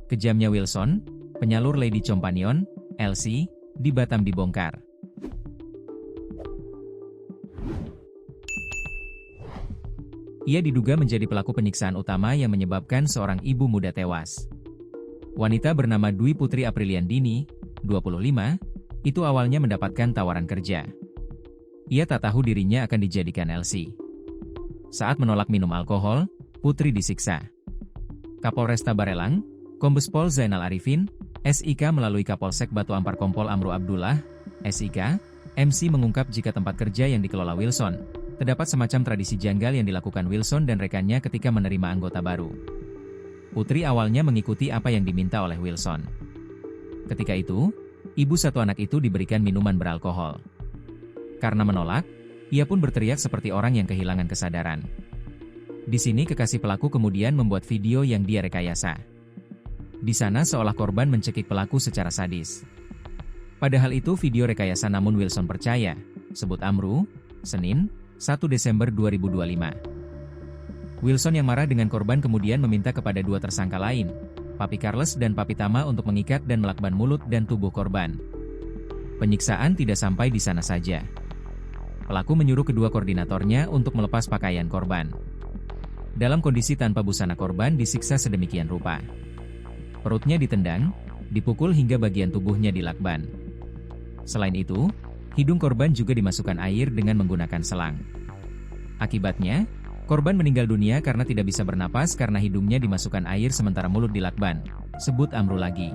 Kejamnya Wilson, penyalur Lady Companion, Elsie, di Batam dibongkar. Ia diduga menjadi pelaku penyiksaan utama yang menyebabkan seorang ibu muda tewas. Wanita bernama Dwi Putri Apriliandini, 25, itu awalnya mendapatkan tawaran kerja. Ia tak tahu dirinya akan dijadikan Elsie. Saat menolak minum alkohol, Putri disiksa. Kapolresta Barelang, Kombes Pol Zainal Arifin, SIK melalui Kapolsek Batu Ampar Kompol Amru Abdullah, SIK, MC mengungkap jika tempat kerja yang dikelola Wilson, terdapat semacam tradisi janggal yang dilakukan Wilson dan rekannya ketika menerima anggota baru. Putri awalnya mengikuti apa yang diminta oleh Wilson. Ketika itu, ibu satu anak itu diberikan minuman beralkohol. Karena menolak, ia pun berteriak seperti orang yang kehilangan kesadaran. Di sini kekasih pelaku kemudian membuat video yang dia rekayasa. Di sana seolah korban mencekik pelaku secara sadis. Padahal itu video rekayasa namun Wilson percaya, sebut Amru, Senin, 1 Desember 2025. Wilson yang marah dengan korban kemudian meminta kepada dua tersangka lain, Papi Carles dan Papi Tama untuk mengikat dan melakban mulut dan tubuh korban. Penyiksaan tidak sampai di sana saja. Pelaku menyuruh kedua koordinatornya untuk melepas pakaian korban. Dalam kondisi tanpa busana korban disiksa sedemikian rupa. Perutnya ditendang, dipukul hingga bagian tubuhnya dilakban. Selain itu, hidung korban juga dimasukkan air dengan menggunakan selang. Akibatnya, korban meninggal dunia karena tidak bisa bernapas karena hidungnya dimasukkan air sementara mulut dilakban, sebut Amru lagi.